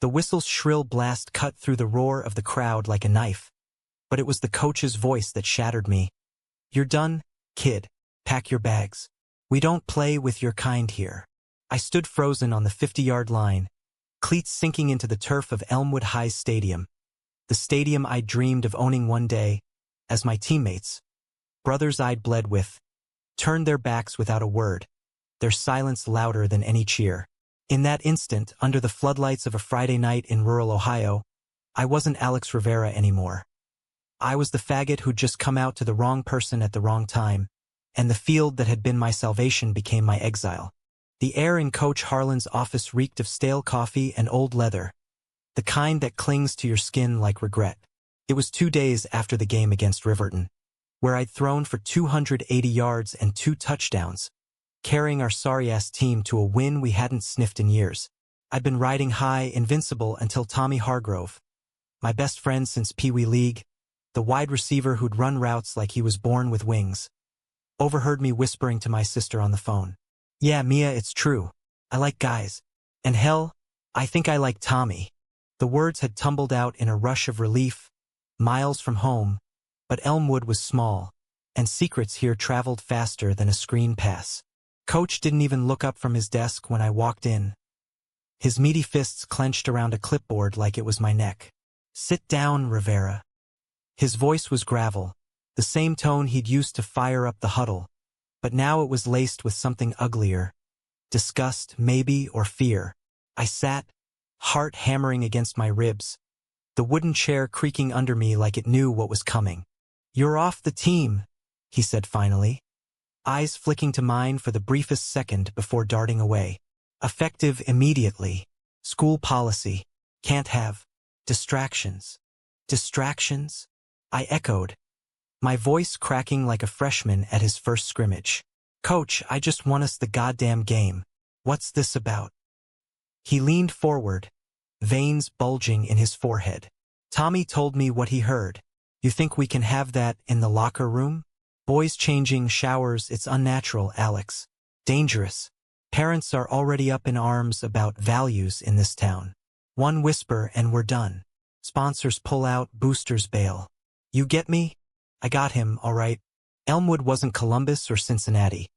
The whistle's shrill blast cut through the roar of the crowd like a knife. But it was the coach's voice that shattered me. "You're done, kid. Pack your bags. We don't play with your kind here." I stood frozen on the 50-yard line, cleats sinking into the turf of Elmwood High's stadium. The stadium I dreamed of owning one day, as my teammates, brothers I'd bled with, turned their backs without a word, their silence louder than any cheer. In that instant, under the floodlights of a Friday night in rural Ohio, I wasn't Alex Rivera anymore. I was the faggot who'd just come out to the wrong person at the wrong time, and the field that had been my salvation became my exile. The air in Coach Harlan's office reeked of stale coffee and old leather, the kind that clings to your skin like regret. It was 2 days after the game against Riverton, where I'd thrown for 280 yards and 2 touchdowns, carrying our sorry-ass team to a win we hadn't sniffed in years. I'd been riding high, invincible, until Tommy Hargrove, my best friend since Pee Wee League, the wide receiver who'd run routes like he was born with wings, overheard me whispering to my sister on the phone. "Yeah, Mia, it's true. I like guys. And hell, I think I like Tommy." The words had tumbled out in a rush of relief, miles from home, but Elmwood was small, and secrets here traveled faster than a screen pass. Coach didn't even look up from his desk when I walked in, his meaty fists clenched around a clipboard like it was my neck. "Sit down, Rivera." His voice was gravel, the same tone he'd used to fire up the huddle, but now it was laced with something uglier. Disgust, maybe, or fear. I sat, heart hammering against my ribs, the wooden chair creaking under me like it knew what was coming. "You're off the team," he said finally, eyes flicking to mine for the briefest second before darting away. "Effective immediately. School policy. Can't have distractions." "Distractions?" I echoed, my voice cracking like a freshman at his first scrimmage. "Coach, I just won us the goddamn game. What's this about?" He leaned forward, veins bulging in his forehead. "Tommy told me what he heard. You think we can have that in the locker room? Boys changing, showers, it's unnatural, Alex. Dangerous. Parents are already up in arms about values in this town. One whisper and we're done. Sponsors pull out, boosters bail. You get me? I got him, all right." Elmwood wasn't Columbus or Cincinnati.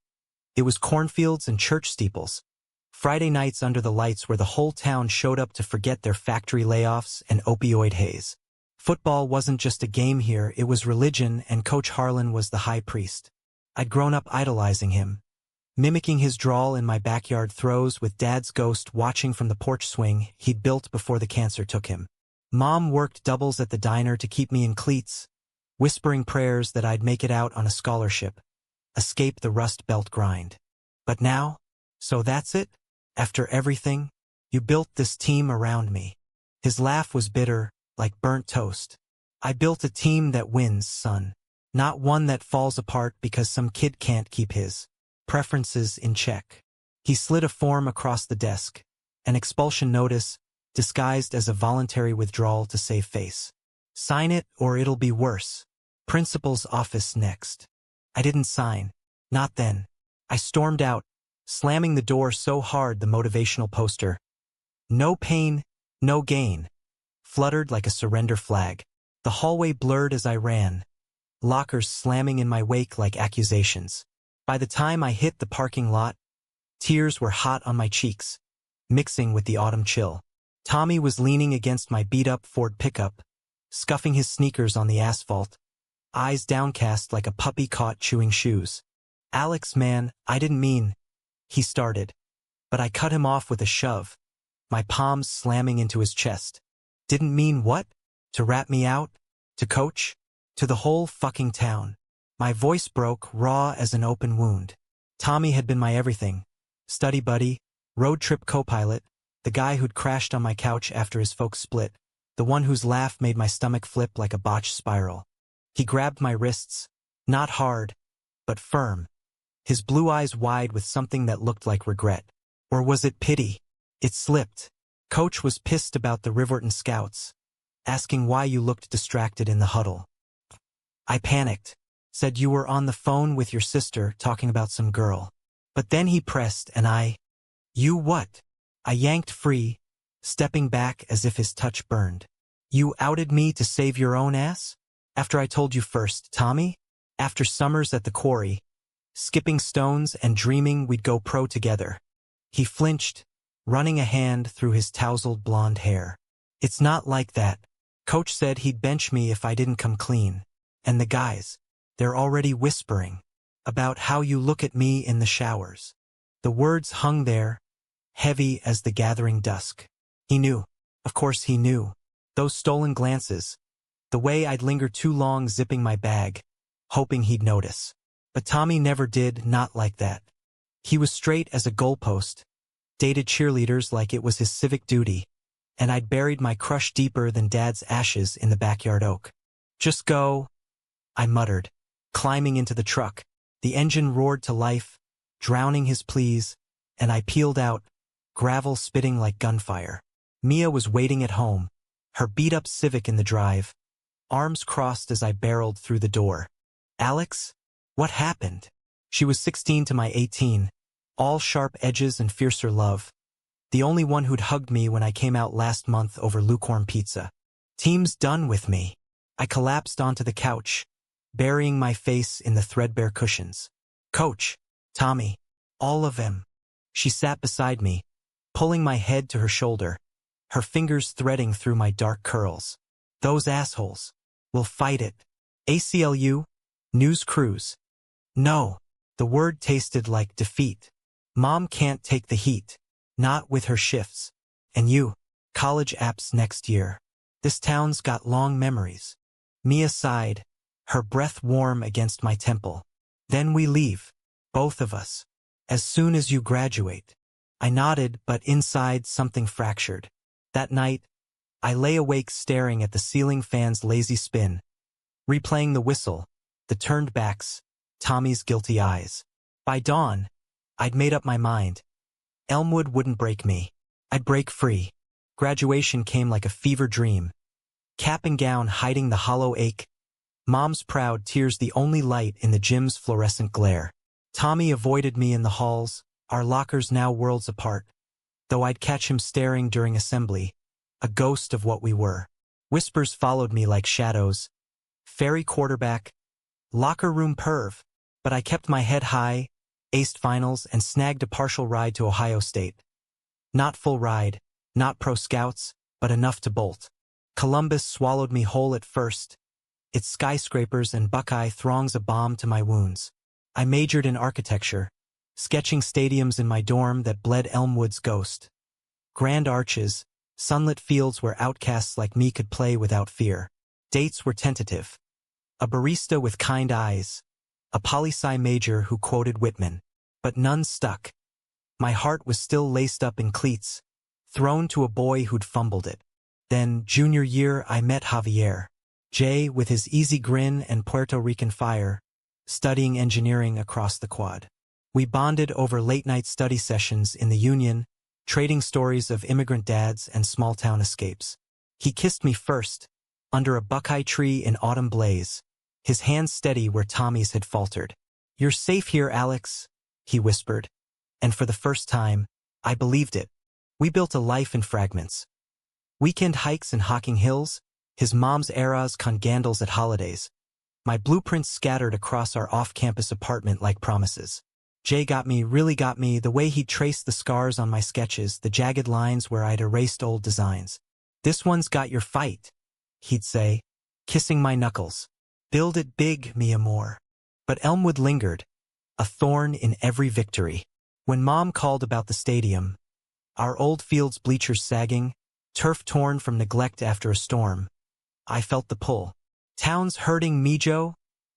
It was cornfields and church steeples. Friday nights under the lights where the whole town showed up to forget their factory layoffs and opioid haze. Football wasn't just a game here, it was religion, and Coach Harlan was the high priest. I'd grown up idolizing him, mimicking his drawl in my backyard throws with Dad's ghost watching from the porch swing he'd built before the cancer took him. Mom worked doubles at the diner to keep me in cleats, whispering prayers that I'd make it out on a scholarship, escape the Rust Belt grind. But now, so that's it? After everything, you built this team around me. His laugh was bitter, like burnt toast. I built a team that wins, son. Not one that falls apart because some kid can't keep his preferences in check. He slid a form across the desk, an expulsion notice, disguised as a voluntary withdrawal to save face. "Sign it or it'll be worse. Principal's office next." I didn't sign. Not then. I stormed out, slamming the door so hard the motivational poster, "No pain, no gain," fluttered like a surrender flag. The hallway blurred as I ran, lockers slamming in my wake like accusations. By the time I hit the parking lot, tears were hot on my cheeks, mixing with the autumn chill. Tommy was leaning against my beat-up Ford pickup, scuffing his sneakers on the asphalt, eyes downcast like a puppy caught chewing shoes. "Alex, man, I didn't mean," he started, but I cut him off with a shove, my palms slamming into his chest. "Didn't mean what? To rat me out? To Coach? To the whole fucking town?" My voice broke, raw as an open wound. Tommy had been my everything. Study buddy, road trip co-pilot, the guy who'd crashed on my couch after his folks split, the one whose laugh made my stomach flip like a botched spiral. He grabbed my wrists, not hard, but firm, his blue eyes wide with something that looked like regret. Or was it pity? It slipped. Coach was pissed about the Riverton Scouts, asking why you looked distracted in the huddle. I panicked, said you were on the phone with your sister talking about some girl. But then he pressed and "You what?" I yanked free, stepping back as if his touch burned. You outed me to save your own ass? After I told you first, Tommy? After summers at the quarry, skipping stones and dreaming we'd go pro together. He flinched, running a hand through his tousled blonde hair. It's not like that. Coach said he'd bench me if I didn't come clean. And the guys, they're already whispering about how you look at me in the showers. The words hung there, heavy as the gathering dusk. He knew. Of course he knew. Those stolen glances. The way I'd linger too long zipping my bag, hoping he'd notice. But Tommy never did, not like that. He was straight as a goalpost, dated cheerleaders like it was his civic duty, and I'd buried my crush deeper than Dad's ashes in the backyard oak. Just go, I muttered, climbing into the truck. The engine roared to life, drowning his pleas, and I peeled out, gravel spitting like gunfire. Mia was waiting at home, her beat-up Civic in the drive, arms crossed as I barreled through the door. Alex? What happened? She was 16 to my 18, all sharp edges and fiercer love. The only one who'd hugged me when I came out last month over lukewarm pizza. Team's done with me. I collapsed onto the couch, burying my face in the threadbare cushions. Coach, Tommy, all of them. She sat beside me, pulling my head to her shoulder, her fingers threading through my dark curls. Those assholes. We'll fight it. ACLU? News Cruise. No. The word tasted like defeat. Mom can't take the heat. Not with her shifts. And you. College apps next year. This town's got long memories. Mia sighed, her breath warm against my temple. Then we leave. Both of us. As soon as you graduate. I nodded, but inside something fractured. That night, I lay awake staring at the ceiling fan's lazy spin, replaying the whistle, the turned backs, Tommy's guilty eyes. By dawn, I'd made up my mind. Elmwood wouldn't break me. I'd break free. Graduation came like a fever dream. Cap and gown hiding the hollow ache. Mom's proud tears the only light in the gym's fluorescent glare. Tommy avoided me in the halls, our lockers now worlds apart. Though I'd catch him staring during assembly, a ghost of what we were. Whispers followed me like shadows. Fairy quarterback, locker room perv. But I kept my head high, aced finals, and snagged a partial ride to Ohio State. Not full ride, not pro scouts, but enough to bolt. Columbus swallowed me whole at first, its skyscrapers and Buckeye throngs a balm to my wounds. I majored in architecture, sketching stadiums in my dorm that bled Elmwood's ghost. Grand arches, sunlit fields where outcasts like me could play without fear. Dates were tentative. A barista with kind eyes, a poli-sci major who quoted Whitman. But none stuck. My heart was still laced up in cleats, thrown to a boy who'd fumbled it. Then, junior year, I met Javier. Jay, with his easy grin and Puerto Rican fire, studying engineering across the quad. We bonded over late-night study sessions in the Union, trading stories of immigrant dads and small-town escapes. He kissed me first, under a Buckeye tree in autumn blaze, his hands steady where Tommy's had faltered. "You're safe here, Alex," he whispered. And for the first time, I believed it. We built a life in fragments. Weekend hikes in Hocking Hills, his mom's eras congandles at holidays. My blueprints scattered across our off-campus apartment like promises. Jay really got me, the way he traced the scars on my sketches, the jagged lines where I'd erased old designs. "This one's got your fight," he'd say, kissing my knuckles. "Build it big, mi amor." But Elmwood lingered, a thorn in every victory. When Mom called about the stadium, our old field's bleachers sagging, turf torn from neglect after a storm, I felt the pull. "Town's hurting, Mijo,"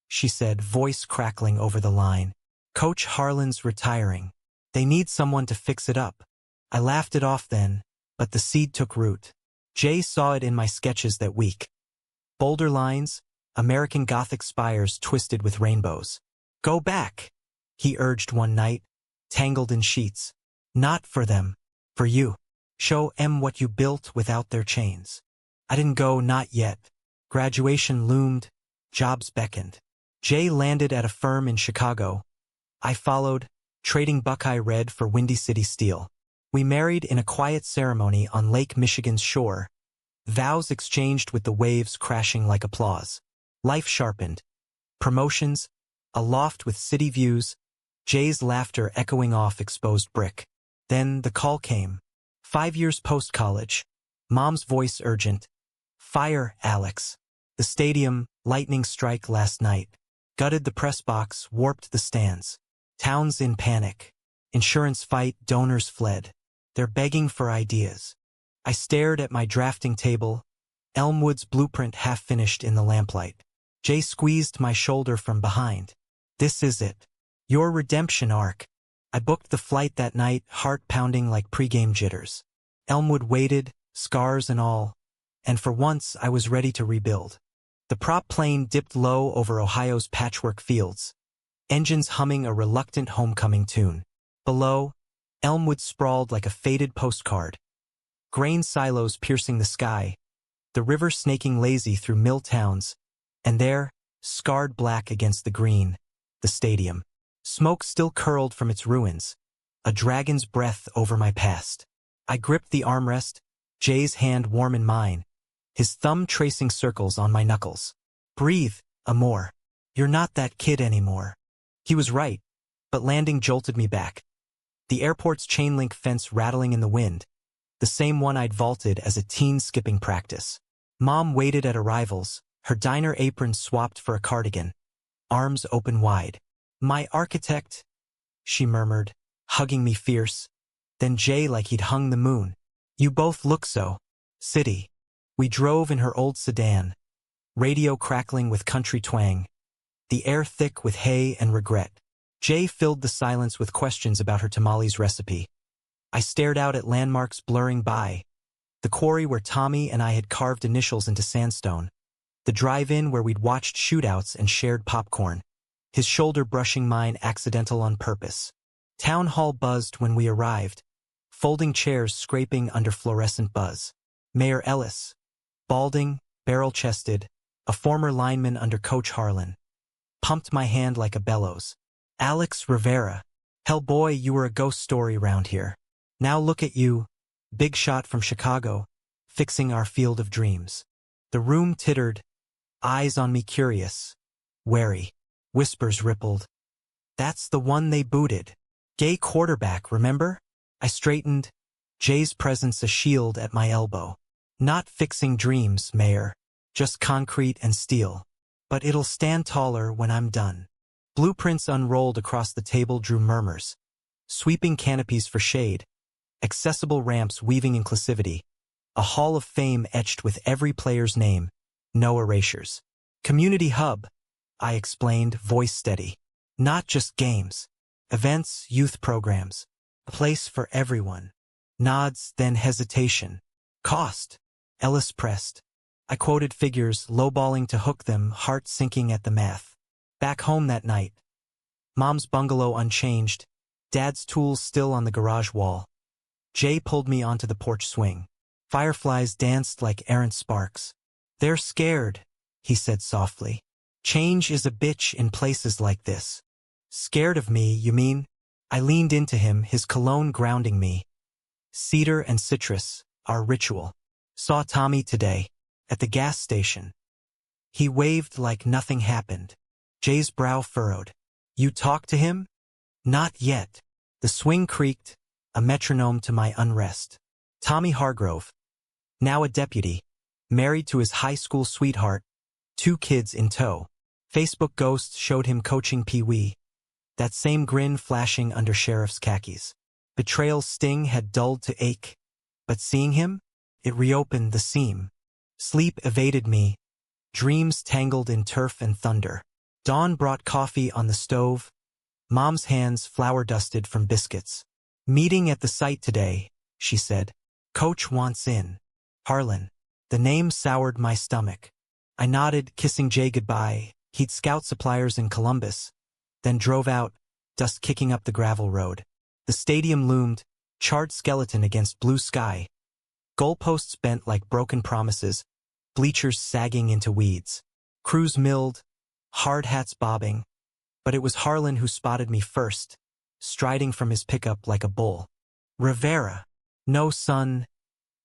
she said, voice crackling over the line. "Coach Harlan's retiring. They need someone to fix it up." I laughed it off then, but the seed took root. Jay saw it in my sketches that week. Boulder lines, American Gothic spires twisted with rainbows. "Go back," he urged one night, tangled in sheets. "Not for them. For you. Show 'em what you built without their chains." I didn't go, not yet. Graduation loomed, jobs beckoned. Jay landed at a firm in Chicago. I followed, trading Buckeye red for Windy City steel. We married in a quiet ceremony on Lake Michigan's shore, vows exchanged with the waves crashing like applause. Life sharpened. Promotions, a loft with city views, Jay's laughter echoing off exposed brick. Then the call came. 5 years post-college. Mom's voice urgent. Fire, Alex. The stadium, lightning strike last night. Gutted the press box, warped the stands. Towns in panic. Insurance fight, donors fled. They're begging for ideas. I stared at my drafting table, Elmwood's blueprint half-finished in the lamplight. Jay squeezed my shoulder from behind. This is it. Your redemption arc. I booked the flight that night, heart pounding like pregame jitters. Elmwood waited, scars and all, and for once I was ready to rebuild. The prop plane dipped low over Ohio's patchwork fields, engines humming a reluctant homecoming tune. Below, Elmwood sprawled like a faded postcard, grain silos piercing the sky, the river snaking lazy through mill towns, and there, scarred black against the green, the stadium. Smoke still curled from its ruins, a dragon's breath over my past. I gripped the armrest, Jay's hand warm in mine, his thumb tracing circles on my knuckles. Breathe, amor. You're not that kid anymore. He was right, but landing jolted me back. The airport's chain-link fence rattling in the wind, the same one I'd vaulted as a teen skipping practice. Mom waited at arrivals, her diner apron swapped for a cardigan, arms open wide. My architect, she murmured, hugging me fierce. Then Jay like he'd hung the moon. You both look so. City. We drove in her old sedan, radio crackling with country twang, the air thick with hay and regret. Jay filled the silence with questions about her tamales recipe. I stared out at landmarks blurring by, the quarry where Tommy and I had carved initials into sandstone, the drive-in where we'd watched shootouts and shared popcorn, his shoulder brushing mine accidental on purpose. Town hall buzzed when we arrived, folding chairs scraping under fluorescent buzz. Mayor Ellis, balding, barrel-chested, a former lineman under Coach Harlan, pumped my hand like a bellows. Alex Rivera. Hell boy, you were a ghost story round here. Now look at you, big shot from Chicago, fixing our field of dreams. The room tittered, eyes on me curious, wary. Whispers rippled. That's the one they booted. Gay quarterback, remember? I straightened, Jay's presence a shield at my elbow. Not fixing dreams, Mayor. Just concrete and steel. But it'll stand taller when I'm done. Blueprints unrolled across the table drew murmurs. Sweeping canopies for shade. Accessible ramps weaving inclusivity. A hall of fame etched with every player's name. No erasures. Community hub, I explained, voice steady. Not just games. Events, youth programs. A place for everyone. Nods, then hesitation. Cost. Ellis pressed. I quoted figures, lowballing to hook them, heart sinking at the math. Back home that night. Mom's bungalow unchanged. Dad's tools still on the garage wall. Jay pulled me onto the porch swing. Fireflies danced like errant sparks. They're scared, he said softly. Change is a bitch in places like this. Scared of me, you mean? I leaned into him, his cologne grounding me. Cedar and citrus, our ritual. Saw Tommy today, at the gas station. He waved like nothing happened. Jay's brow furrowed. You talked to him? Not yet. The swing creaked, a metronome to my unrest. Tommy Hargrove, now a deputy, married to his high school sweetheart, 2 kids in tow. Facebook ghosts showed him coaching Pee-wee, that same grin flashing under sheriff's khakis. Betrayal's sting had dulled to ache, but seeing him, it reopened the seam. Sleep evaded me, dreams tangled in turf and thunder. Dawn brought coffee on the stove, Mom's hands flour-dusted from biscuits. Meeting at the site today, she said. Coach wants in. Harlan. The name soured my stomach. I nodded, kissing Jay goodbye. He'd scout suppliers in Columbus, then drove out, dust kicking up the gravel road. The stadium loomed, charred skeleton against blue sky. Goalposts bent like broken promises, bleachers sagging into weeds. Crews milled, hard hats bobbing, but it was Harlan who spotted me first, striding from his pickup like a bull. Rivera. No sun,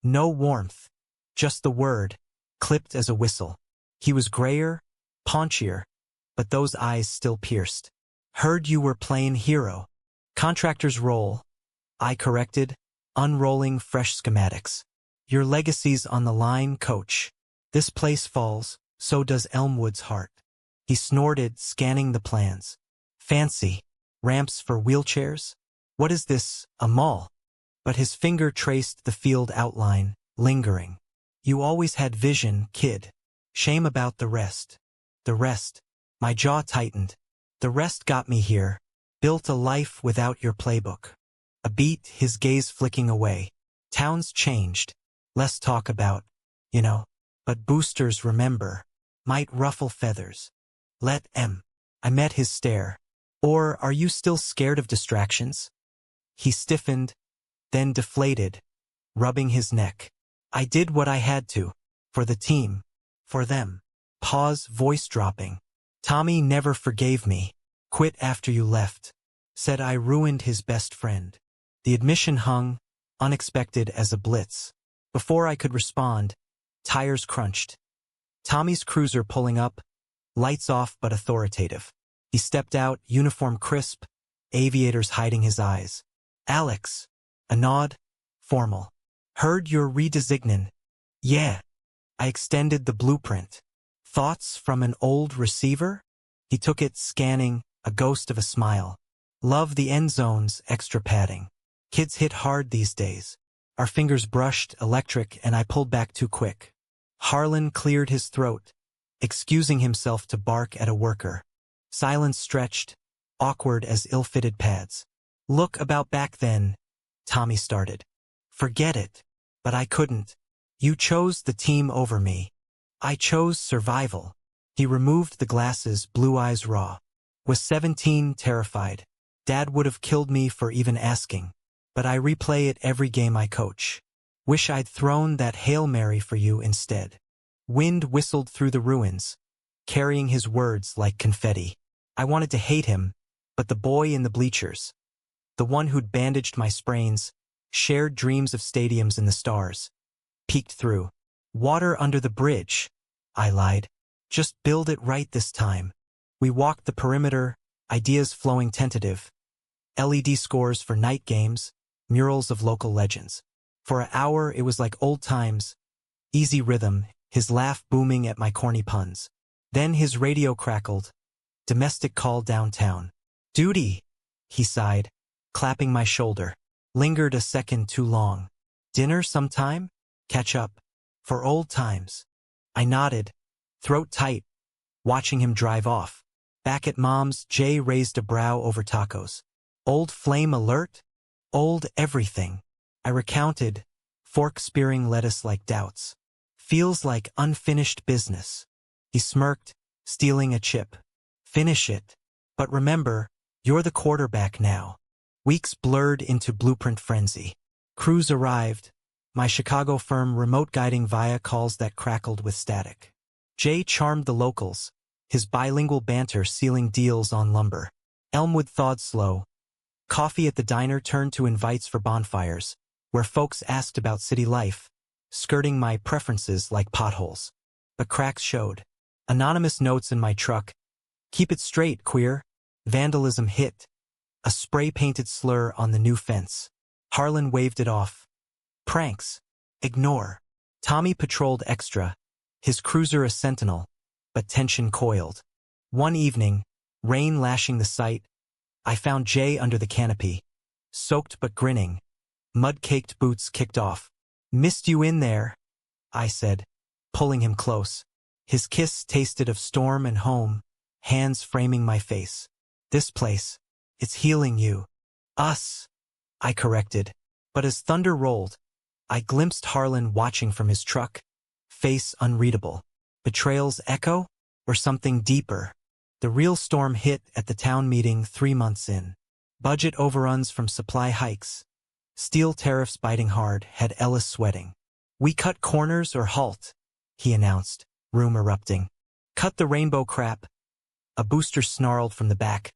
no warmth. Just the word, clipped as a whistle. He was grayer, paunchier, but those eyes still pierced. Heard you were playin' hero. Contractor's role, I corrected, unrolling fresh schematics. Your legacy's on the line, coach. This place falls, so does Elmwood's heart. He snorted, scanning the plans. Fancy. Ramps for wheelchairs? What is this, a mall? But his finger traced the field outline, lingering. You always had vision, kid. Shame about the rest. The rest. My jaw tightened. The rest got me here. Built a life without your playbook. A beat, his gaze flicking away. Town's changed. Less talk about, but boosters remember. Might ruffle feathers. Let em. I met his stare. Or are you still scared of distractions? He stiffened, then deflated, rubbing his neck. I did what I had to. For the team. For them. Pause, voice dropping. Tommy never forgave me. Quit after you left. Said I ruined his best friend. The admission hung, unexpected as a blitz. Before I could respond, tires crunched. Tommy's cruiser pulling up, lights off but authoritative. He stepped out, uniform crisp, aviators hiding his eyes. Alex. A nod, formal. Heard you're redesignin'. Yeah. I extended the blueprint. Thoughts from an old receiver? He took it, scanning, a ghost of a smile. Love the end zones, extra padding. Kids hit hard these days. Our fingers brushed, electric, and I pulled back too quick. Harlan cleared his throat, excusing himself to bark at a worker. Silence stretched, awkward as ill-fitted pads. Look, about back then, Tommy started. Forget it. But I couldn't. You chose the team over me. I chose survival. He removed the glasses, blue eyes raw. Was 17, terrified. Dad would have killed me for even asking. But I replay it every game I coach. Wish I'd thrown that Hail Mary for you instead. Wind whistled through the ruins, carrying his words like confetti. I wanted to hate him, but the boy in the bleachers, the one who'd bandaged my sprains, shared dreams of stadiums in the stars, peeked through. Water under the bridge, I lied. Just build it right this time. We walked the perimeter, ideas flowing tentative. LED scores for night games, murals of local legends. For an hour it was like old times, easy rhythm, his laugh booming at my corny puns. Then his radio crackled, domestic call downtown. Duty, he sighed, clapping my shoulder. Lingered a second too long. Dinner sometime? Catch up. For old times. I nodded, throat tight, watching him drive off. Back at Mom's, Jay raised a brow over tacos. Old flame alert? Old everything. I recounted, fork spearing lettuce like doubts. Feels like unfinished business. He smirked, stealing a chip. Finish it. But remember, you're the quarterback now. Weeks blurred into blueprint frenzy. Crews arrived, my Chicago firm remote guiding via calls that crackled with static. Jay charmed the locals, his bilingual banter sealing deals on lumber. Elmwood thawed slow. Coffee at the diner turned to invites for bonfires, where folks asked about city life, skirting my preferences like potholes. But cracks showed. Anonymous notes in my truck. Keep it straight, queer. Vandalism hit. A spray-painted slur on the new fence. Harlan waved it off. Pranks. Ignore. Tommy patrolled extra, his cruiser a sentinel, but tension coiled. One evening, rain lashing the site, I found Jay under the canopy, soaked but grinning. Mud-caked boots kicked off. Missed you in there, I said, pulling him close. His kiss tasted of storm and home, hands framing my face. This place, it's healing you. Us, I corrected. But as thunder rolled, I glimpsed Harlan watching from his truck, face unreadable. Betrayal's echo, or something deeper? The real storm hit at the town meeting 3 months in. Budget overruns from supply hikes. Steel tariffs biting hard had Ellis sweating. We cut corners or halt, he announced, room erupting. Cut the rainbow crap. A booster snarled from the back.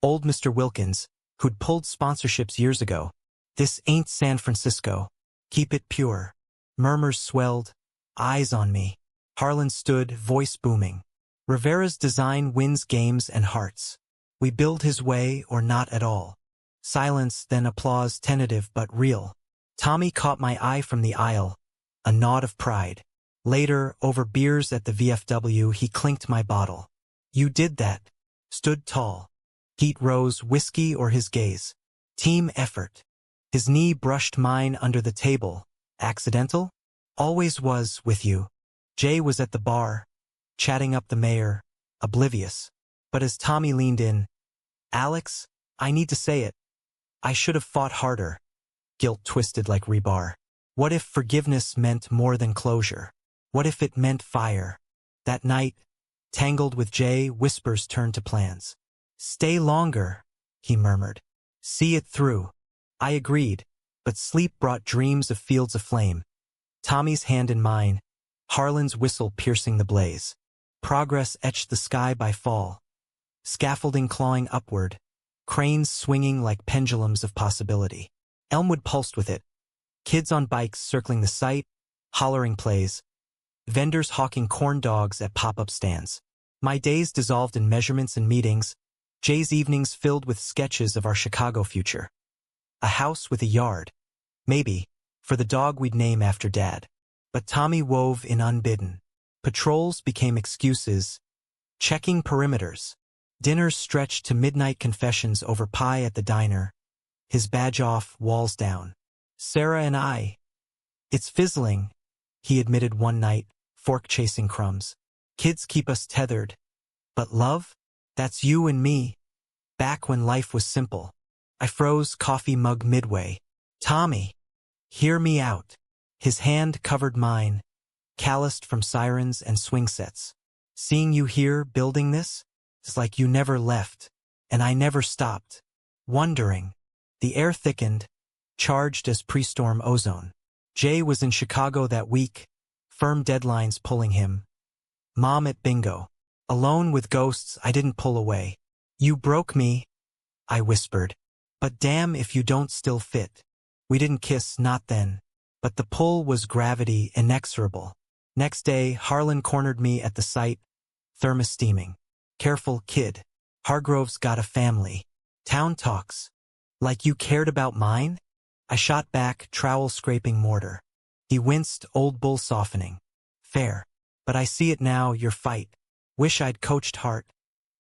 Old Mr. Wilkins, who'd pulled sponsorships years ago, This ain't San Francisco. Keep it pure. Murmurs swelled. Eyes on me. Harlan stood, voice booming. Rivera's design wins games and hearts. We build his way or not at all. Silence, then applause, tentative but real. Tommy caught my eye from the aisle, a nod of pride. Later, over beers at the VFW, he clinked my bottle. You did that. Stood tall. Heat rose, whiskey or his gaze. Team effort. His knee brushed mine under the table. Accidental? Always was, with you. Jay was at the bar, chatting up the mayor, oblivious. But as Tommy leaned in, Alex, I need to say it. I should have fought harder. Guilt twisted like rebar. What if forgiveness meant more than closure? What if it meant fire? That night, tangled with Jay, whispers turned to plans. Stay longer, he murmured. See it through. I agreed, but sleep brought dreams of fields aflame. Tommy's hand in mine, Harlan's whistle piercing the blaze. Progress etched the sky by fall. Scaffolding clawing upward, cranes swinging like pendulums of possibility. Elmwood pulsed with it. Kids on bikes circling the site, hollering plays. Vendors hawking corn dogs at pop-up stands. My days dissolved in measurements and meetings, Jay's evenings filled with sketches of our Chicago future. A house with a yard. Maybe, for the dog we'd name after Dad. But Tommy wove in unbidden. Patrols became excuses. Checking perimeters. Dinners stretched to midnight confessions over pie at the diner. His badge off, walls down. Sarah and I. It's fizzling, he admitted one night, fork chasing crumbs. Kids keep us tethered. But love? That's you and me. Back when life was simple. I froze, coffee mug midway. Tommy. Hear me out. His hand covered mine, calloused from sirens and swing sets. Seeing you here building this, it's like you never left, and I never stopped. Wondering. The air thickened, charged as pre-storm ozone. Jay was in Chicago that week, firm deadlines pulling him. Mom at bingo. Alone with ghosts, I didn't pull away. You broke me, I whispered. But damn if you don't still fit. We didn't kiss, not then. But the pull was gravity, inexorable. Next day, Harlan cornered me at the site, thermos steaming. Careful, kid. Hargrove's got a family. Town talks. Like you cared about mine? I shot back, trowel scraping mortar. He winced, old bull softening. Fair. But I see it now, your fight. Wish I'd coached Hart.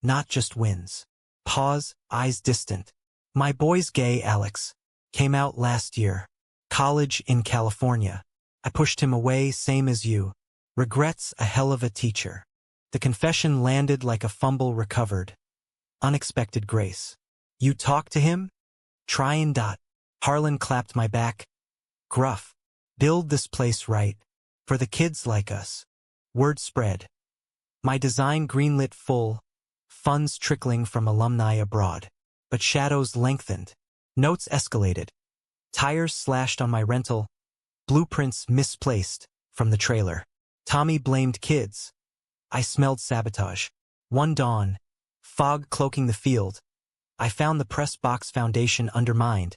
Not just wins. Pause, eyes distant. My boy's gay, Alex. Came out last year. College in California. I pushed him away, same as you. Regrets, a hell of a teacher. The confession landed like a fumble recovered. Unexpected grace. You talk to him? Try and dot. Harlan clapped my back. Gruff. Build this place right. For the kids like us. Word spread. My design greenlit full. Funds trickling from alumni abroad. But shadows lengthened. Notes escalated. Tires slashed on my rental. Blueprints misplaced from the trailer. Tommy blamed kids. I smelled sabotage. One dawn. Fog cloaking the field. I found the press box foundation undermined.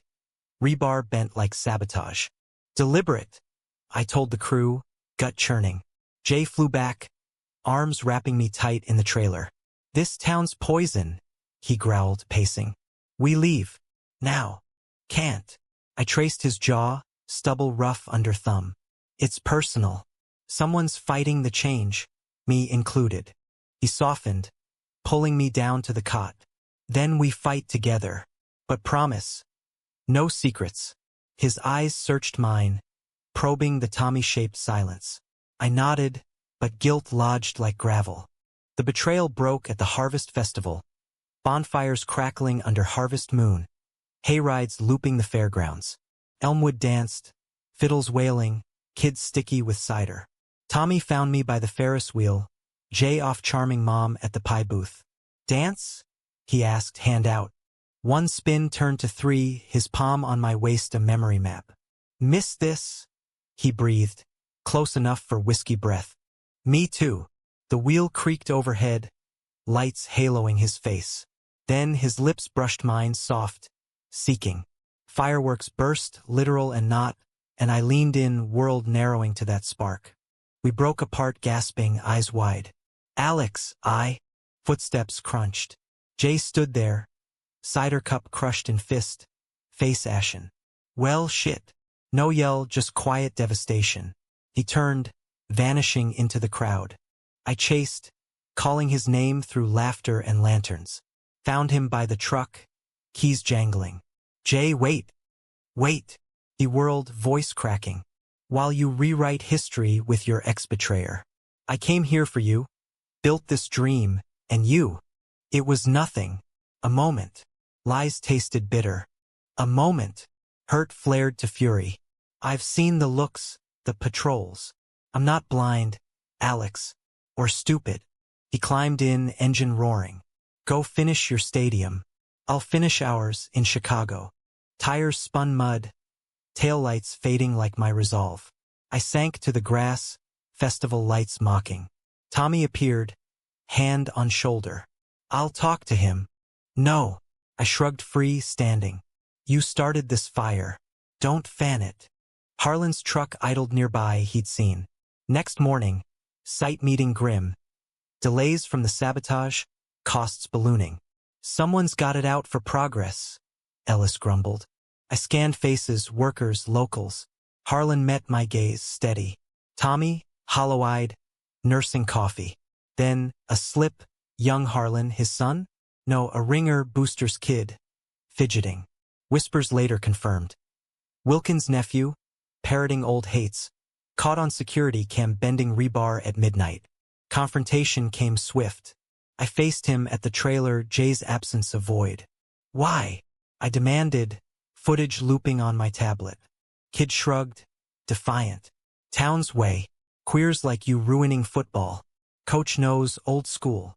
Rebar bent like sabotage. Deliberate, I told the crew, gut churning. Jay flew back, arms wrapping me tight in the trailer. This town's poison, he growled, pacing. We leave. Now. Can't. I traced his jaw, stubble rough under thumb. It's personal. Someone's fighting the change, me included. He softened, pulling me down to the cot. Then we fight together. But promise. No secrets. His eyes searched mine, probing the Tommy-shaped silence. I nodded, but guilt lodged like gravel. The betrayal broke at the Harvest Festival. Bonfires crackling under harvest moon. Hayrides looping the fairgrounds. Elmwood danced, fiddles wailing, kids sticky with cider. Tommy found me by the Ferris wheel, Jay off charming Mom at the pie booth. Dance? He asked, hand out. One spin turned to three, his palm on my waist a memory map. Miss this? He breathed, close enough for whiskey breath. Me too. The wheel creaked overhead, lights haloing his face. Then his lips brushed mine soft, seeking. Fireworks burst, literal and not, and I leaned in, world narrowing to that spark. We broke apart, gasping, eyes wide. Alex, footsteps crunched. Jay stood there, cider cup crushed in fist, face ashen. Well, shit. No yell, just quiet devastation. He turned, vanishing into the crowd. I chased, calling his name through laughter and lanterns. Found him by the truck, keys jangling. Jay, wait. Wait. He whirled, voice cracking. While you rewrite history with your ex-betrayer. I came here for you, built this dream, and you. It was nothing. A moment. Lies tasted bitter. A moment. Hurt flared to fury. I've seen the looks, the patrols. I'm not blind, Alex, or stupid. He climbed in, engine roaring. Go finish your stadium. I'll finish ours in Chicago. Tires spun mud, taillights fading like my resolve. I sank to the grass, festival lights mocking. Tommy appeared, hand on shoulder. I'll talk to him. No. I shrugged free, standing. You started this fire. Don't fan it. Harlan's truck idled nearby, he'd seen. Next morning, site meeting grim. Delays from the sabotage, costs ballooning. Someone's got it out for progress, Ellis grumbled. I scanned faces, workers, locals. Harlan met my gaze, steady. Tommy, hollow-eyed, nursing coffee. Then, a slip, young Harlan, his son? No, a ringer, Booster's kid. Fidgeting. Whispers later confirmed. Wilkins' nephew, parroting old hates. Caught on security cam bending rebar at midnight. Confrontation came swift. I faced him at the trailer, Jay's absence a void. Why? I demanded, footage looping on my tablet. Kid shrugged, defiant. Town's way. Queers like you ruining football. Coach knows, old school.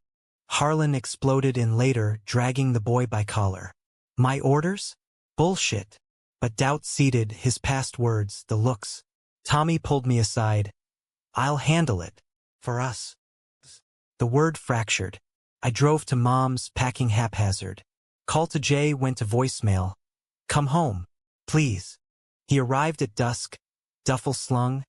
Harlan exploded in later, dragging the boy by collar. My orders? Bullshit. But doubt seeded his past words, the looks. Tommy pulled me aside. I'll handle it. For us. The word fractured. I drove to Mom's, packing haphazard. Call to Jay went to voicemail. Come home, please. He arrived at dusk, duffel slung,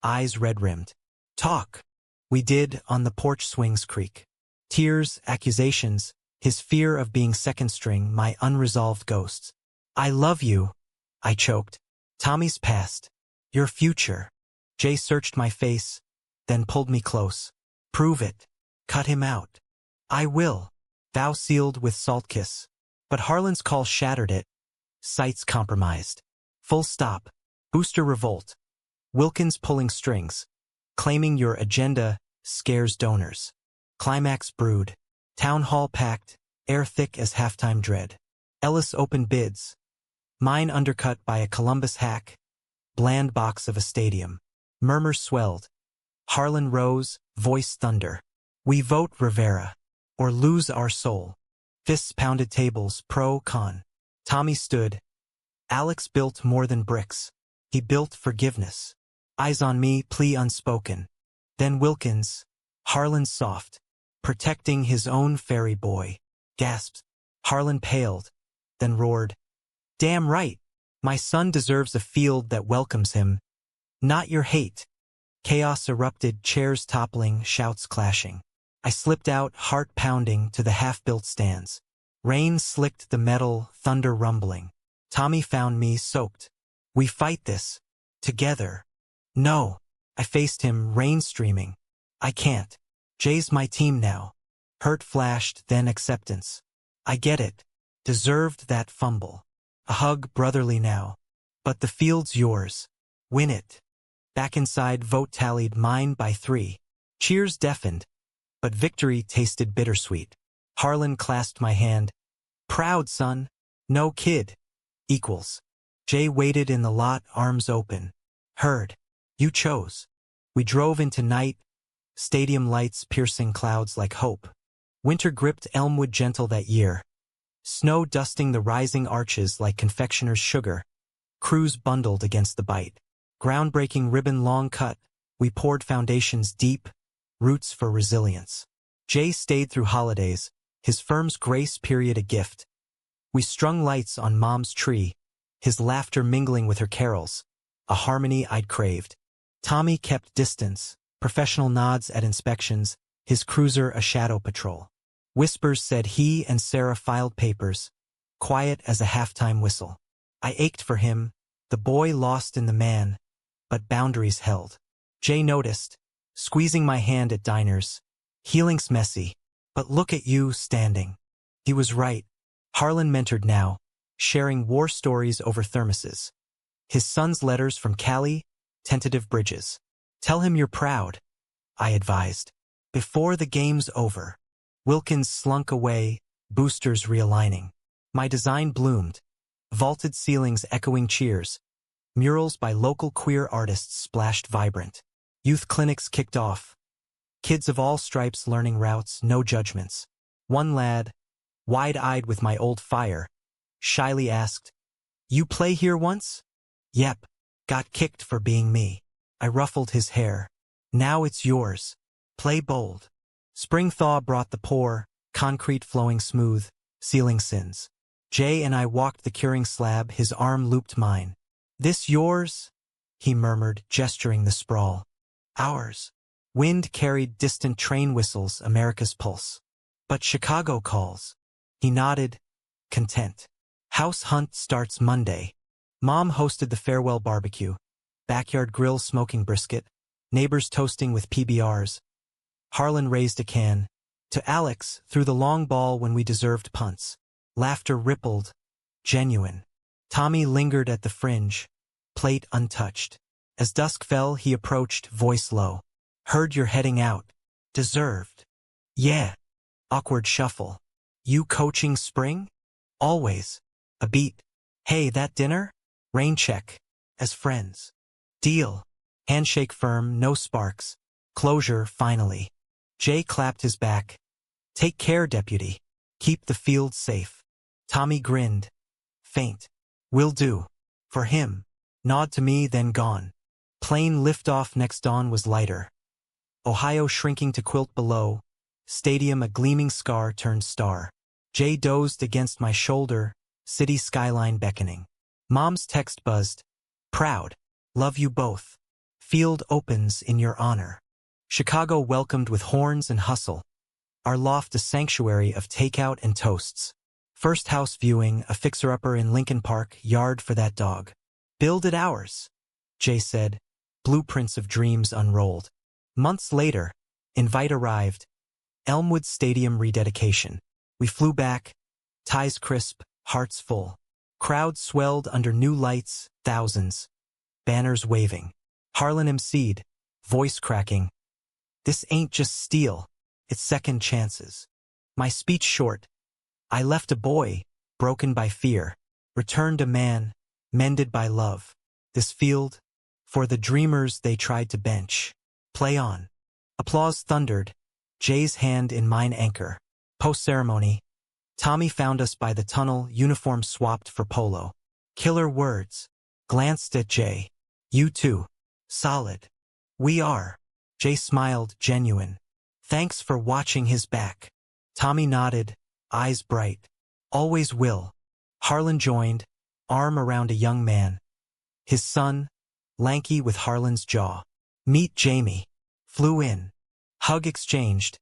eyes red-rimmed. Talk. We did, on the porch swings creak. Tears, accusations, his fear of being second string, my unresolved ghosts. I love you, I choked. Tommy's past. Your future. Jay searched my face, then pulled me close. Prove it. Cut him out. I will. Vow sealed with salt kiss. But Harlan's call shattered it. Sights compromised. Full stop. Booster revolt. Wilkins pulling strings. Claiming your agenda scares donors. Climax brewed. Town hall packed, air thick as halftime dread. Ellis opened bids. Mine undercut by a Columbus hack. Bland box of a stadium. Murmurs swelled. Harlan rose, voice thunder. We vote Rivera. Or lose our soul. Fists pounded tables, pro, con. Tommy stood. Alex built more than bricks. He built forgiveness. Eyes on me, plea unspoken. Then Wilkins. Harlan soft. Protecting his own fairy boy. Gasped. Harlan paled. Then roared. Damn right. My son deserves a field that welcomes him. Not your hate. Chaos erupted, chairs toppling, shouts clashing. I slipped out, heart pounding, to the half-built stands. Rain slicked the metal, thunder rumbling. Tommy found me, soaked. We fight this. Together. No. I faced him, rain streaming. I can't. Jay's my team now. Hurt flashed, then acceptance. I get it. Deserved that fumble. A hug, brotherly now. But the field's yours. Win it. Back inside, vote tallied, mine by 3. Cheers deafened. But victory tasted bittersweet. Harlan clasped my hand. Proud, son. No kid. Equals. Jay waited in the lot, arms open. Heard. You chose. We drove into night. Stadium lights piercing clouds like hope. Winter gripped Elmwood gentle that year. Snow dusting the rising arches like confectioner's sugar. Crews bundled against the bite. Groundbreaking ribbon long cut. We poured foundations deep. Roots for resilience. Jay stayed through holidays, his firm's grace period a gift. We strung lights on Mom's tree, his laughter mingling with her carols, a harmony I'd craved. Tommy kept distance, professional nods at inspections, his cruiser a shadow patrol. Whispers said he and Sarah filed papers, quiet as a halftime whistle. I ached for him, the boy lost in the man, but boundaries held. Jay noticed, squeezing my hand at diners. Healing's messy, but look at you standing. He was right. Harlan mentored now, sharing war stories over thermoses. His son's letters from Cali, tentative bridges. Tell him you're proud, I advised. Before the game's over. Wilkins slunk away, boosters realigning. My design bloomed. Vaulted ceilings echoing cheers. Murals by local queer artists splashed vibrant. Youth clinics kicked off. Kids of all stripes learning routes, no judgments. One lad, wide-eyed with my old fire, shyly asked, "You play here once?" "Yep, got kicked for being me." I ruffled his hair. "Now it's yours. Play bold." Spring thaw brought the pour, concrete flowing smooth, sealing sins. Jay and I walked the curing slab, his arm looped mine. "This yours?" he murmured, gesturing the sprawl. "Ours." Wind carried distant train whistles, America's pulse. "But Chicago calls." He nodded, content. House hunt starts Monday. Mom hosted the farewell barbecue. Backyard grill smoking brisket. Neighbors toasting with PBRs. Harlan raised a can. To Alex, threw the long ball when we deserved punts. Laughter rippled. Genuine. Tommy lingered at the fringe. Plate untouched. As dusk fell, he approached, voice low. "Heard you're heading out." "Deserved." "Yeah." Awkward shuffle. "You coaching spring?" "Always." A beat. "Hey, that dinner?" "Rain check." "As friends." "Deal." Handshake firm, no sparks. Closure, finally. Jay clapped his back. "Take care, deputy. Keep the field safe." Tommy grinned. Faint. "Will do." For him. Nod to me, then gone. Plane liftoff next dawn was lighter. Ohio shrinking to quilt below. Stadium a gleaming scar turned star. Jay dozed against my shoulder, city skyline beckoning. Mom's text buzzed. "Proud. Love you both. Field opens in your honor." Chicago welcomed with horns and hustle. Our loft a sanctuary of takeout and toasts. First house viewing, a fixer-upper in Lincoln Park, yard for that dog. "Build it ours," Jay said, blueprints of dreams unrolled. Months later, invite arrived. Elmwood Stadium rededication. We flew back, ties crisp, hearts full. Crowds swelled under new lights, thousands. Banners waving. Harlan emceed, voice cracking. "This ain't just steel, it's second chances." My speech short. I left a boy, broken by fear, returned a man, mended by love. This field, for the dreamers they tried to bench. Play on. Applause thundered, Jay's hand in mine anchor. Post-ceremony, Tommy found us by the tunnel, uniform swapped for polo. Killer words. Glanced at Jay. "You too. Solid." "We are." Jay smiled, genuine. "Thanks for watching his back." Tommy nodded, eyes bright. "Always will." Harlan joined, arm around a young man. His son, lanky with Harlan's jaw. "Meet Jamie." Flew in. Hug exchanged.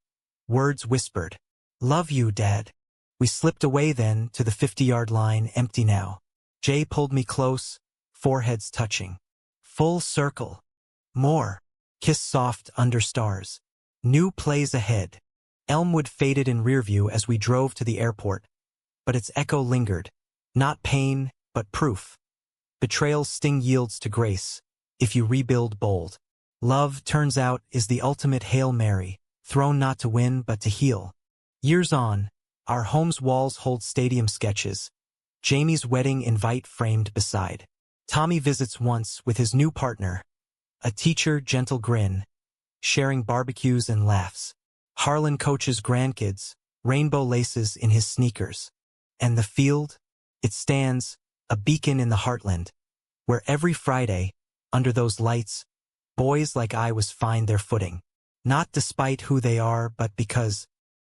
Words whispered. "Love you, Dad." We slipped away then to the 50-yard line, empty now. Jay pulled me close, foreheads touching. Full circle. More. Kiss soft under stars. New plays ahead. Elmwood faded in rearview as we drove to the airport. But its echo lingered. Not pain, but proof. Betrayal's sting yields to grace, if you rebuild bold. Love, turns out, is the ultimate Hail Mary, thrown not to win but to heal. Years on, our home's walls hold stadium sketches. Jamie's wedding invite framed beside. Tommy visits once with his new partner. A teacher, gentle grin. Sharing barbecues and laughs. Harlan coaches grandkids, rainbow laces in his sneakers. And the field? It stands, a beacon in the heartland, where every Friday, under those lights, boys like I was find their footing. Not despite who they are, but because